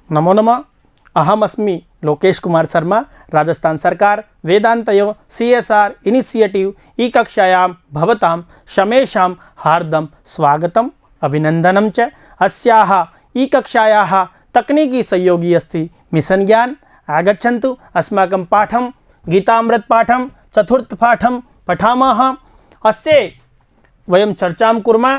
नमो नमः। अहम अस्मि लोकेश कुमार शर्मा। राजस्थान सरकार वेदांतयो CSR इनिशिएटिव ई कक्षायां भवतां शमेषां हार्दं स्वागतम् अभिनन्दनं च। अस्याः ई कक्षायाः तकनीकी सहयोगी अस्ति मिशन ज्ञान। आगच्छन्तु अस्माकं पाठं गीतामृत पाठं चतुर्थ पाठं पठामः। अस्य वयं चर्चां कुर्मः।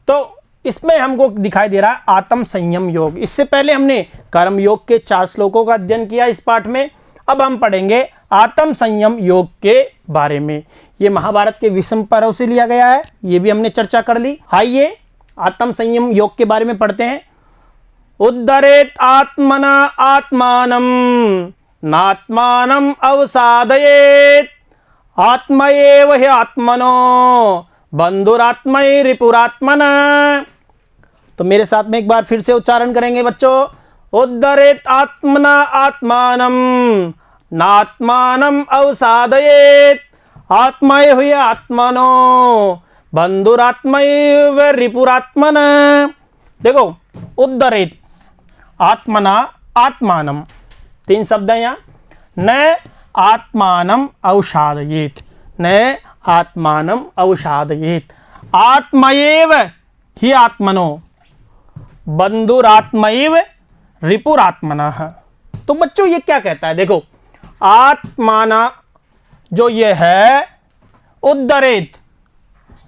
तो इसमें हमको दिखाई दे रहा है आत्म संयम योग। इससे पहले हमने कर्म योग के 4 श्लोकों का अध्ययन किया इस पाठ में। अब हम पढ़ेंगे आत्म संयम योग के बारे में। ये महाभारत के विषम पर्व से लिया गया है, ये भी हमने चर्चा कर ली। आइए आत्म संयम योग के बारे में पढ़ते हैं। उद्धरेत आत्मना आत्मानं नात्मानं अवसादयेत आत्मएव हि आत्मनो बंधुरात्मै रिपुरात्मना। तो मेरे साथ में एक बार फिर से उच्चारण करेंगे बच्चों। उद्धरेत आत्मना आत्मानं नात्मानं अवसादयेत आत्मैव हि आत्मनो बंधुरात्मैव रिपुरात्मना। देखो, उद्धरेत आत्मना आत्मानं, 3 शब्द हैं यहाँ। न आत्मानं अवसादयेत, न आत्मानं अवसादयेत आत्मएव हि आत्मनो बंधुरात्मैव रिपुरात्मनः। तो बच्चों ये क्या कहता है? देखो, आत्माना जो ये है उद्धरेत,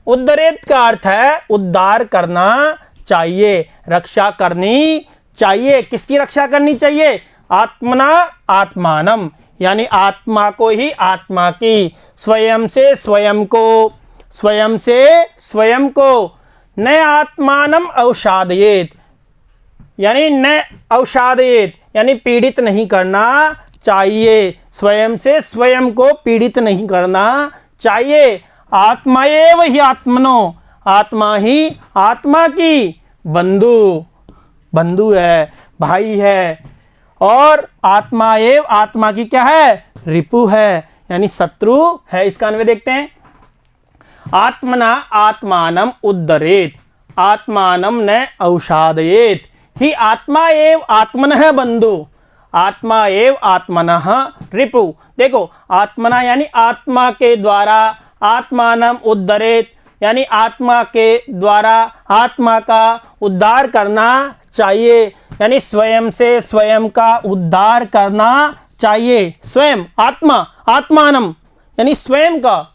उद्धरेत का अर्थ है उद्धार करना चाहिए, रक्षा करनी चाहिए। किसकी रक्षा करनी चाहिए? आत्मना आत्मानम, यानी आत्मा को ही आत्मा की, स्वयं से स्वयं को, स्वयं से स्वयं को। न आत्मानम अवसादयेत, यानी न अवसादयेत यानी पीड़ित नहीं करना चाहिए, स्वयं से स्वयं को पीड़ित नहीं करना चाहिए। आत्माएव ही आत्मनो, आत्मा ही आत्मा की बंधु, बंधु है, भाई है। और आत्मा एव आत्मा की क्या है? रिपु है, यानी शत्रु है। इसका अन्वय देखते हैं। आत्मना आत्मानं उद्धरेत आत्मानं न अवसादयेत ही आत्मा एव आत्मनः बंधु आत्मा एव आत्मनः रिपु। देखो, आत्मना यानी आत्मा के द्वारा, आत्मानं उद्धरेत यानी आत्मा के द्वारा आत्मा का उद्धार करना चाहिए, यानी स्वयं से स्वयं का उद्धार करना चाहिए। स्वयं आत्मा, आत्मानम यानी स्वयं का,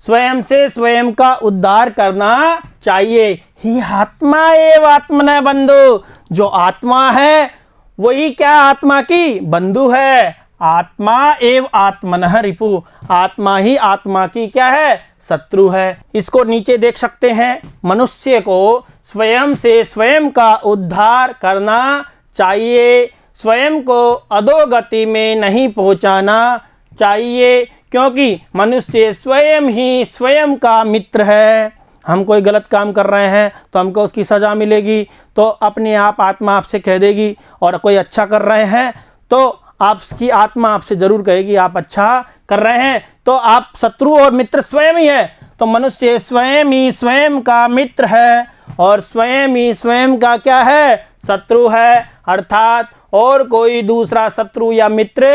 स्वयं से स्वयं का उद्धार करना चाहिए। ही आत्मा एव आत्मना बंधु, जो आत्मा है वही क्या आत्मा की बंधु है। आत्मा एव आत्मनः रिपु, आत्मा ही आत्मा की क्या है? शत्रु है। इसको नीचे देख सकते हैं। मनुष्य को स्वयं से स्वयं का उद्धार करना चाहिए, स्वयं को अधोगति में नहीं पहुंचाना चाहिए, क्योंकि मनुष्य स्वयं ही स्वयं का मित्र है। हम कोई गलत काम कर रहे हैं तो हमको उसकी सज़ा मिलेगी, तो अपने आप आत्मा आपसे कह देगी। और कोई अच्छा कर रहे हैं तो आपकी आत्मा आपसे ज़रूर कहेगी आप अच्छा कर रहे हैं। तो आप शत्रु और मित्र स्वयं ही है। तो मनुष्य स्वयं ही स्वयं का मित्र है और स्वयं ही स्वयं का क्या है? शत्रु है। अर्थात और कोई दूसरा शत्रु या मित्र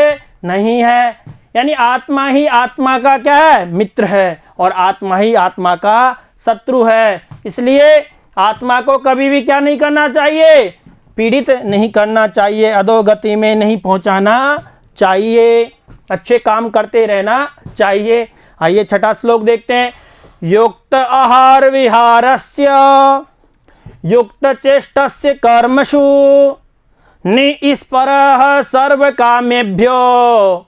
नहीं है, यानी आत्मा ही आत्मा का क्या है? मित्र है, और आत्मा ही आत्मा का शत्रु है। इसलिए आत्मा को कभी भी क्या नहीं करना चाहिए? पीड़ित नहीं करना चाहिए, अधोगति में नहीं पहुंचाना चाहिए, अच्छे काम करते रहना चाहिए। आइए 6ठा श्लोक देखते हैं। युक्त आहार विहारस्य युक्त चेष्टस्य कर्मसु निस्परः सर्व कामेभ्यो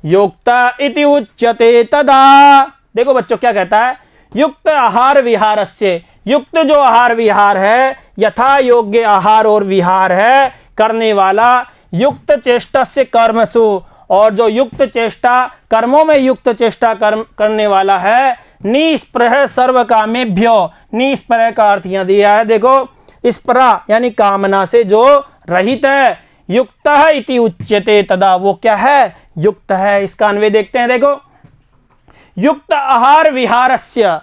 युक्त इति उच्यते तदा। देखो बच्चों क्या कहता है? युक्त आहार विहारस्य, युक्त जो आहार विहार है, यथा योग्य आहार और विहार है करने वाला, युक्त चेष्टस्य कर्मसु, और जो युक्त चेष्टा कर्मों में युक्त चेष्टा करने वाला है, निस्पृह सर्व कामेभ्यो, निस्पृह का अर्थ यहाँ दिया है। देखो, स्पृहा यानी कामना से जो रहित है। युक्त इति उच्यते तदा, वो क्या है? युक्त है। इसका अन्वय देखते हैं। देखो, युक्त आहार विहारस्य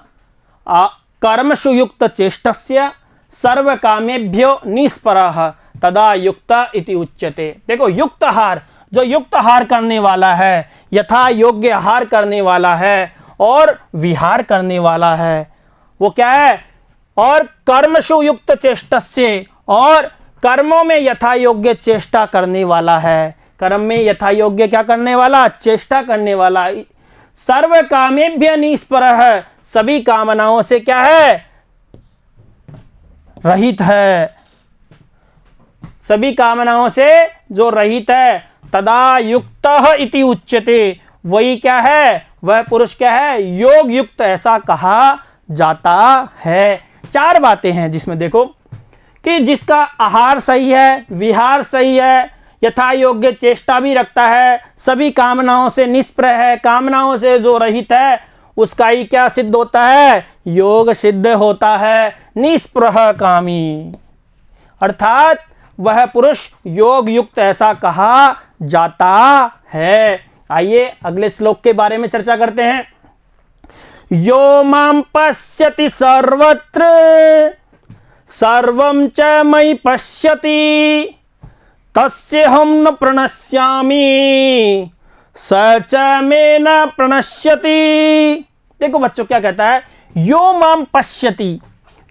कर्मसु युक्त चेष्टस्य सर्व कामेभ्यो निष्परः तदा युक्त इति उच्यते। देखो युक्त आहार, जो युक्त आहार करने वाला है, यथा योग्य आहार करने वाला है और विहार करने वाला है, वो क्या है? और कर्मशु युक्त चेष्टस्य, और कर्मों में यथा योग्य चेष्टा करने वाला है। कर्म में यथा योग्य क्या करने वाला? चेष्टा करने वाला। सर्व कामेभ्य निष्परः, सभी कामनाओं से क्या है? रहित है। सभी कामनाओं से जो रहित है, तदा युक्तः इति उच्यते, वही क्या है? वह पुरुष क्या है? योग युक्त, ऐसा कहा जाता है। चार बातें हैं जिसमें देखो कि जिसका आहार सही है, विहार सही है, यथा योग्य चेष्टा भी रखता है, सभी कामनाओं से निष्प्रह है, कामनाओं से जो रहित है, उसका ही क्या सिद्ध होता है? योग सिद्ध होता है। निष्प्रह कामी, अर्थात वह पुरुष योग युक्त, ऐसा कहा जाता है। आइए अगले श्लोक के बारे में चर्चा करते हैं। यो मां पश्यति सर्वत्र सर्वं च मयि पश्यति तस्यहं न प्रणश्यामि स च मे न प्रणश्यति। देखो बच्चों क्या कहता है? यो मां पश्यति,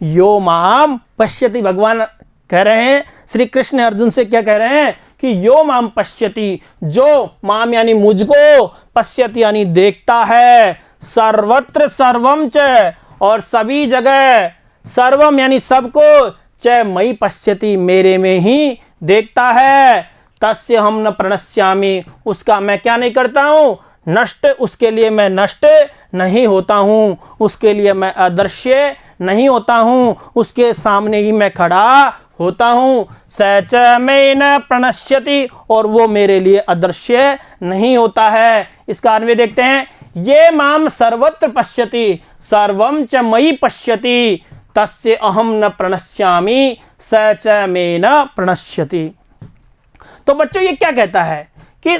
यो मां पश्यति, भगवान कह रहे हैं, श्री कृष्ण अर्जुन से क्या कह रहे हैं कि यो मां पश्यति, जो माम यानी मुझको, पश्यति यानी देखता है, सर्वत्र सर्वम च, और सभी जगह, सर्वम यानी सबको, च मयि पश्यति, मेरे में ही देखता है। तस्य हम न प्रणश्यामि, उसका मैं क्या नहीं करता हूं? नष्ट, उसके लिए मैं नष्ट नहीं होता हूं, उसके लिए मैं अदृश्य नहीं होता हूं, उसके सामने ही मैं खड़ा होता हूं। स च मे न प्रणश्यति, और वो मेरे लिए अदृश्य नहीं होता है। इसका अन्वय देखते हैं। ये माम सर्वत्र पश्यति सर्वं च मयि पश्यति तस्य अहम न प्रणश्यामि स च मे न प्रणश्यति। तो बच्चों ये क्या कहता है कि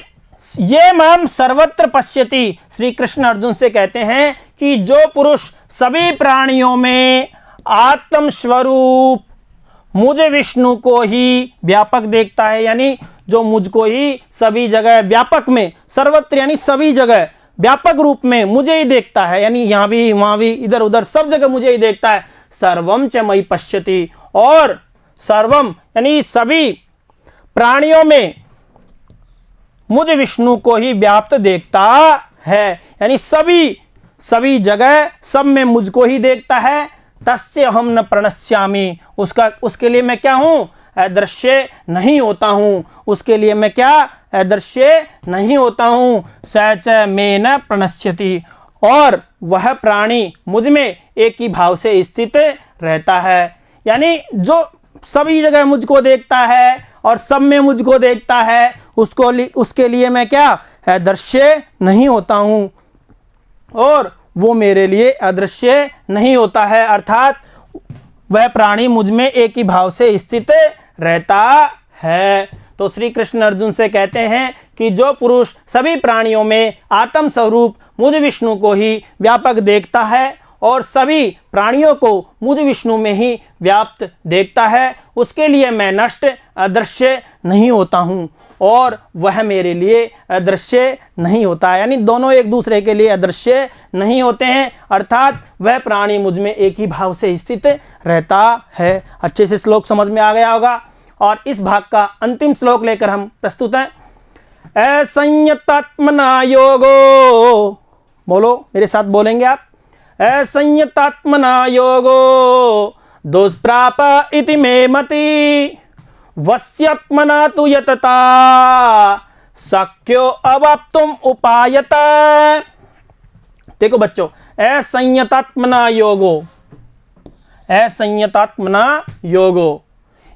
ये माम सर्वत्र पश्यति, श्री कृष्ण अर्जुन से कहते हैं कि जो पुरुष सभी प्राणियों में आत्म स्वरूप मुझ विष्णु को ही व्यापक देखता है, यानी जो मुझको ही सभी जगह व्यापक में, सर्वत्र यानी सभी जगह व्यापक रूप में मुझे ही देखता है, यानी यहां भी वहां भी इधर उधर सब जगह मुझे ही देखता है। सर्वम च मयि पश्यति, और सर्वम यानी सभी प्राणियों में मुझ विष्णु को ही व्याप्त देखता है, यानी सभी जगह सब में मुझको ही देखता है। तस्य हम न प्रणश्यामि, उसके लिए मैं क्या हूं? अदृश्य नहीं होता हूं, उसके लिए मैं क्या? अदृश्य नहीं होता हूं। स च मे न प्रणश्यति, और वह प्राणी मुझ में एक ही भाव से स्थित रहता है, यानी जो सभी जगह मुझको देखता है और सब में मुझको देखता है, उसके लिए मैं क्या? अदृश्य नहीं होता हूं, और वो मेरे लिए अदृश्य नहीं होता है, अर्थात वह प्राणी मुझ में एक ही भाव से स्थित रहता है। तो श्री कृष्ण अर्जुन से कहते हैं कि जो पुरुष सभी प्राणियों में आत्म स्वरूप मुझ विष्णु को ही व्यापक देखता है और सभी प्राणियों को मुझ विष्णु में ही व्याप्त देखता है, उसके लिए मैं नष्ट अदृश्य नहीं होता हूँ, और वह मेरे लिए अदृश्य नहीं होता है, यानी दोनों एक दूसरे के लिए अदृश्य नहीं होते हैं, अर्थात वह प्राणी मुझ में एक ही भाव से स्थित रहता है। अच्छे से श्लोक समझ में आ गया होगा, और इस भाग का अंतिम श्लोक लेकर हम प्रस्तुत हैं। असंयतात्मना योगो, बोलो मेरे साथ, बोलेंगे आप। असंयतात्मना योगो दुष्प्राप इति मे मति वस्यात्मना तु यतता शक्यो अवाप्तुम उपायत। देखो बच्चों, असंयतात्मना योगो, असंयतात्मना योगो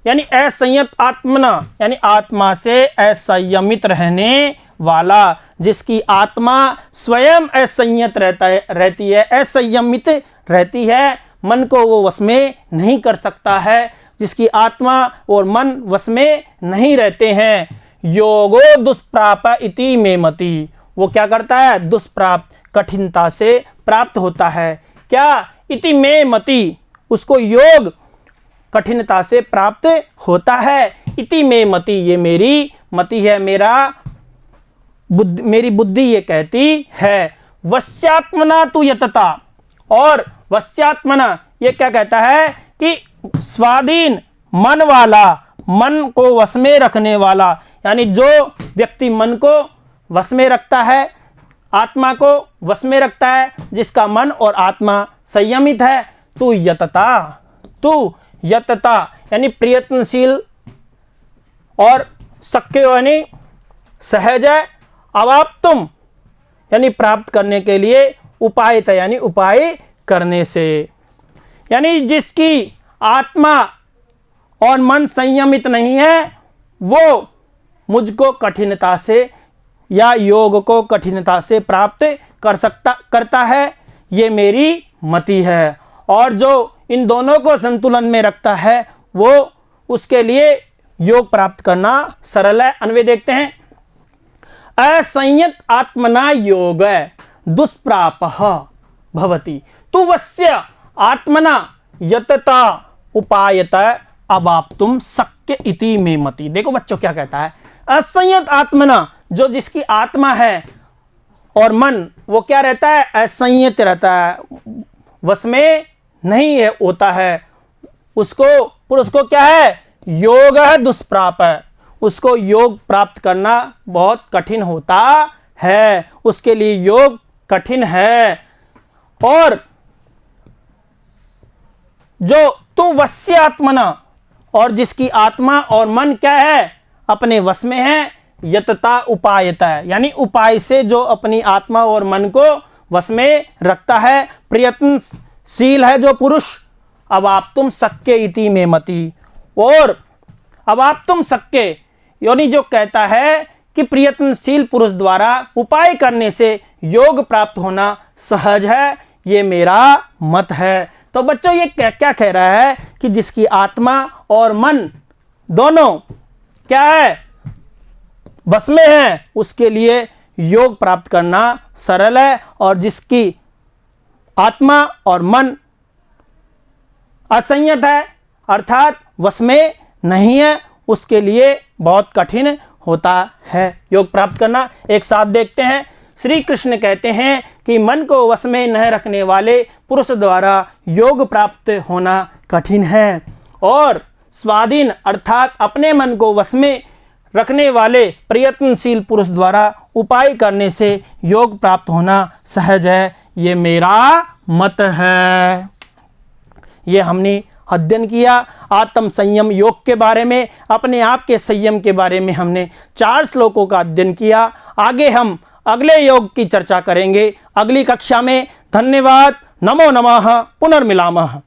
यानी असंयत आत्मना यानी आत्मा से असंयमित रहने वाला, जिसकी आत्मा स्वयं असंयत रहती है, असंयमित रहती है, मन को वो वश में नहीं कर सकता है, जिसकी आत्मा और मन वश में नहीं रहते हैं। योगो दुष्प्राप इति मे मति, वो क्या करता है? दुष्प्राप्त, कठिनता से प्राप्त होता है। क्या? इति मे मति, उसको योग कठिनता से प्राप्त होता है। इति में मति, ये मेरी मति है, मेरी बुद्धि ये कहती है। वश्यात्मना तु यतता, और वश्यात्मना ये क्या कहता है कि स्वाधीन मन वाला, मन को वश में रखने वाला, यानी जो व्यक्ति मन को वश में रखता है, आत्मा को वश में रखता है, जिसका मन और आत्मा संयमित है, तू यतता यानी प्रयत्नशील और शक्य यानी सहज है। अवाप्तुम यानी प्राप्त करने के लिए, उपायत यानी उपाय करने से, यानी जिसकी आत्मा और मन संयमित नहीं है वो मुझको कठिनता से या योग को कठिनता से प्राप्त करता है, ये मेरी मति है। और जो इन दोनों को संतुलन में रखता है वो, उसके लिए योग प्राप्त करना सरल है। अन्वय देखते हैं। असंयत आत्मना योग दुष्प्रापः भवति तु वस्य आत्मना यतता उपायत अवाप्तुम शक्य इति में मति। देखो बच्चों क्या कहता है, असंयत आत्मना, जो जिसकी आत्मा है और मन वो क्या रहता है, असंयत रहता है, वश में नहीं है होता है, उसको पुरुष को क्या है, योग है दुष्प्राप है, उसको योग प्राप्त करना बहुत कठिन होता है, उसके लिए योग कठिन है। और जो तू वश्य आत्मना, और जिसकी आत्मा और मन क्या है, अपने वश में है, यतता उपायता है, यानी उपाय से जो अपनी आत्मा और मन को वश में रखता है, प्रयत्नशील है जो पुरुष। अवाप्तुम शक्य इति में मति, और अवाप्तुम शक्य यानी जो कहता है कि प्रयत्नशील पुरुष द्वारा उपाय करने से योग प्राप्त होना सहज है, ये मेरा मत है। तो बच्चों ये क्या कह रहा है कि जिसकी आत्मा और मन दोनों क्या है, बस में है, उसके लिए योग प्राप्त करना सरल है, और जिसकी आत्मा और मन असंयत है अर्थात वश में नहीं है, उसके लिए बहुत कठिन होता है योग प्राप्त करना। एक साथ देखते हैं। श्री कृष्ण कहते हैं कि मन को वश में न रखने वाले पुरुष द्वारा योग प्राप्त होना कठिन है, और स्वाधीन अर्थात अपने मन को वश में रखने वाले प्रयत्नशील पुरुष द्वारा उपाय करने से योग प्राप्त होना सहज है, ये मेरा मत है। ये हमने अध्ययन किया आत्म संयम योग के बारे में, अपने आप के संयम के बारे में हमने 4 श्लोकों का अध्ययन किया। आगे हम अगले योग की चर्चा करेंगे अगली कक्षा में। धन्यवाद। नमो नमः। पुनर्मिलामः।